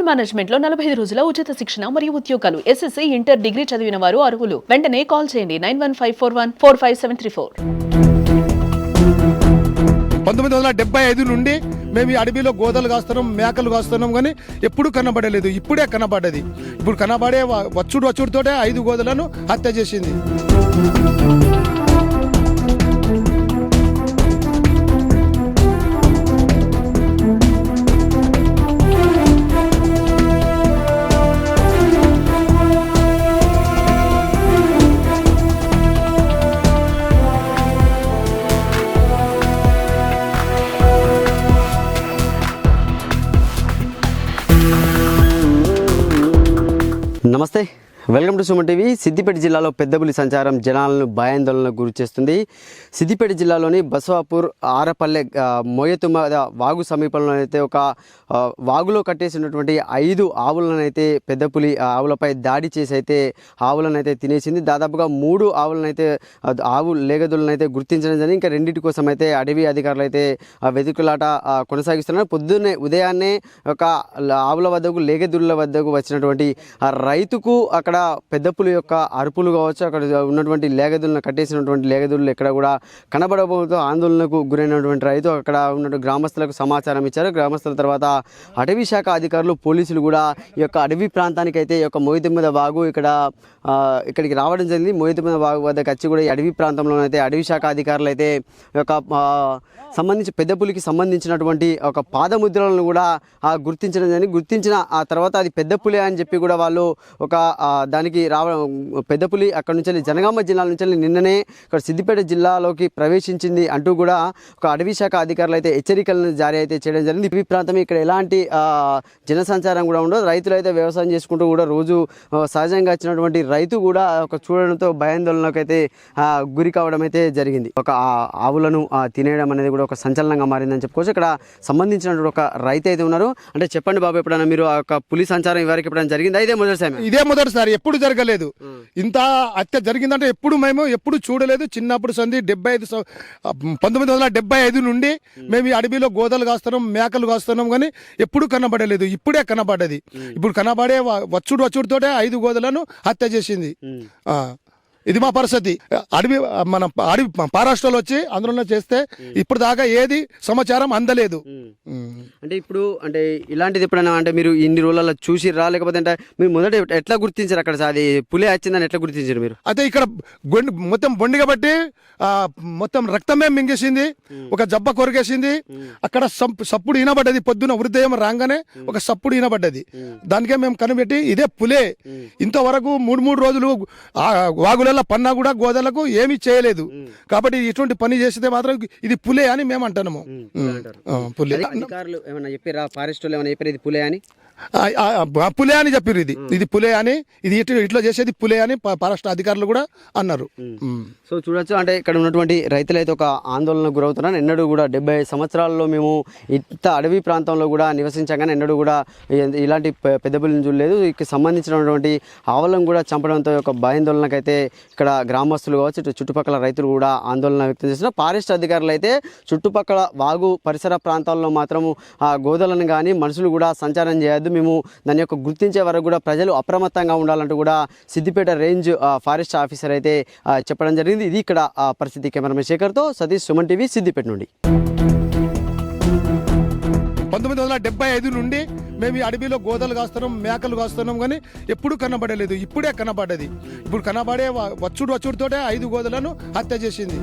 Hotel management లో 45 రోజుల ఉచిత శిక్షణ మరియు ఉద్యోగాలు. SSC ఇంటర్ డిగ్రీ చదివిన వారు అర్హులు. వెంటనే కాల్ చేయండి 9154145734. 1975 నుండి మేము ఈ అడవిలో గోదలు కాస్తున్నాం, మేకలు కాస్తున్నాం, కానీ ఎప్పుడు కనబడలేదు. ఇప్పుడే కనబడ్డది. ఇప్పుడు కనబడే వచ్చుడుతోటే 5 గోదలను హత్య చేసింది. నమస్తే, welcome to Suman TV. Siddipet జిల్లాలో పెద్దపులి సంచారం జనాలను భయాందోళనకు గురి చేస్తుంది. సిద్దిపేట జిల్లాలోని బసవాపూర్ ఆరపల్లె మోయతుమ్మ వాగు సమీపంలో అయితే ఒక వాగులో కట్టేసినటువంటి 5 ఆవులను అయితే పెద్దపులి ఆవులపై దాడి చేసి అయితే ఆవులను అయితే తినేసింది. దాదాపుగా 3 ఆవులను అయితే ఆవు లేగదులను అయితే గుర్తించడం జరిగింది. ఇంకా 2 కోసం అయితే అడవి అధికారులు అయితే వెతుకులాట కొనసాగిస్తున్నారు. పొద్దున్నే ఉదయాన్నే ఒక ఆవుల వద్దకు లేగదుల వద్దకు వచ్చినటువంటి రైతుకు అక్కడ పెద్దపులి యొక్క అరుపులు కావచ్చు, అక్కడ ఉన్నటువంటి లేగదులను కట్టేసినటువంటి లేగదులు ఎక్కడ కూడా కనబడకపోతే ఆందోళనకు గురైనటువంటి రైతు అక్కడ ఉన్న గ్రామస్తులకు సమాచారం ఇచ్చారు. గ్రామస్తుల తర్వాత అటవీ శాఖ అధికారులు, పోలీసులు కూడా ఈ యొక్క అడవి ప్రాంతానికి అయితే ఈ యొక్క మోయితుమ్మద వాగు ఇక్కడికి రావడం జరిగింది. మోయితుమ్మద వాగు వద్దకు వచ్చి కూడా ఈ అడవి ప్రాంతంలోనైతే అటవీ శాఖ అధికారులు అయితే ఒక పెద్దపులికి సంబంధించినటువంటి ఒక పాదముద్రలను కూడా గుర్తించడం జరిగింది. గుర్తించిన ఆ తర్వాత అది పెద్దపులి అని చెప్పి కూడా వాళ్ళు ఒక దానికి పెద్దపులి అక్కడ నుంచి జనగామ జిల్లా నుంచి నిన్ననే ఇక్కడ సిద్దిపేట జిల్లాలోకి ప్రవేశించింది అంటూ కూడా ఒక అటవీ శాఖ అధికారులు అయితే హెచ్చరికలను జారీ అయితే చేయడం జరిగింది. ఈ ప్రాంతం ఇక్కడ ఎలాంటి జనసంచారం కూడా ఉండదు. రైతులు అయితే వ్యవసాయం చేసుకుంటూ కూడా రోజు సహజంగా వచ్చినటువంటి రైతు కూడా ఒక చూడడంతో భయాందోళనకు అయితే గురి కావడం అయితే జరిగింది. ఒక ఆవులను తినేయడం అనేది కూడా ఒక సంచలనంగా మారిందని చెప్పుకోవచ్చు. ఇక్కడ సంబంధించినటువంటి ఒక రైతు అయితే ఉన్నారు. అంటే చెప్పండి బాబు, ఎప్పుడైనా మీరు ఒక పులి సంచారం ఇవరకు ఎప్పుడైనా జరిగింది? ఇదే మొదటిసారి, ఎప్పుడు జరగలేదు. ఇంత హత్య జరిగిందంటే ఎప్పుడు చూడలేదు. చిన్నప్పుడు 1975 నుండి మేము ఈ అడవిలో గోదలు కాస్తున్నాం, మేకలు కాస్తున్నాం, కానీ ఎప్పుడు కనబడలేదు. ఇప్పుడే కనబడ్డది. ఇప్పుడు కనబడే వచ్చుడుతోటే 5 గోదలను హత్య చేసింది. ఇది మా పరిస్థితి. అడవి మహారాష్ట్రలో వచ్చి ఆందోళన చేస్తే ఇప్పుడు దాకా ఏది సమాచారం అందలేదు. అంటే ఇప్పుడు అంటే ఇలాంటిది ఎప్పుడైనా అంటే మీరు ఇన్ని రోజులలో చూసిరా, లేకపోతే అంటే మీరు మొదట ఎట్లా గుర్తించారు అక్కడ అది పులి వచ్చిందని ఎట్లా గుర్తించారు మీరు? అయితే ఇక్కడ మొత్తం బొండిగా బట్టి మొత్తం రక్తమే మింగేసింది, ఒక జబ్బ కొరికేసింది. అక్కడ సప్పుడు వినబడ్డది. పొద్దున హృదయం రాగానే ఒక సప్పుడు వినబడ్డది. దానికే మేము కనిపెట్టి ఇదే పులే. ఇంతవరకు 3 రోజులు వాగుల పన్నా కూడా గోదలకు ఏమీ చేయలేదు. కాబట్టి ఇటువంటి పని చేస్తే మాత్రం ఇది పులే అని మేము అంటున్నాము. పులే పులే అని చెప్పారు. ఇది పులే అని, ఇది ఇట్లా చేసేది పులే అని ఫారెస్ట్ అధికారులు కూడా అన్నారు. సో చూడొచ్చు, అంటే ఇక్కడ ఉన్నటువంటి రైతులు అయితే ఒక ఆందోళనకు గురవుతున్నారు. ఎన్నడూ కూడా 70 సంవత్సరాల్లో మేము ఇంత అడవి ప్రాంతంలో కూడా నివసించగానే ఎన్నడూ కూడా ఇలాంటి పెద్దపులిని చూడలేదు. ఇక్కడ సంబంధించినటువంటి ఆవులను కూడా చంపడంతో ఒక భయాందోళనకైతే ఇక్కడ గ్రామస్తులు కావచ్చు, చుట్టుపక్కల రైతులు కూడా ఆందోళన వ్యక్తం చేస్తున్నారు. ఫారెస్ట్ అధికారులు అయితే చుట్టుపక్కల వాగు పరిసర ప్రాంతాల్లో మాత్రము ఆ గోదలను కానీ మనుషులు కూడా సంచారం చేయొద్దు, మేము దాని యొక్క గుర్తించే వరకు కూడా ప్రజలు అప్రమత్తంగా ఉండాలంటూ కూడా సిద్దిపేట రేంజ్ ఫారెస్ట్ ఆఫీసర్ అయితే చెప్పడం జరిగింది. ఇది ఇక్కడ పరిస్థితి. కెమెరామెన్ శేఖర్తో సతీష్, సుమన్ టీవీ, సిద్దిపేట నుండి. 1975 నుండి మేము ఈ అడవిలో గోదలు కాస్తున్నాం, మేకలు కాస్తున్నాం, కానీ ఎప్పుడు కనబడలేదు. ఇప్పుడే కనబడ్డది. ఇప్పుడు కనబడే వచ్చుడుతోటే 5 గోదలను హత్య చేసింది.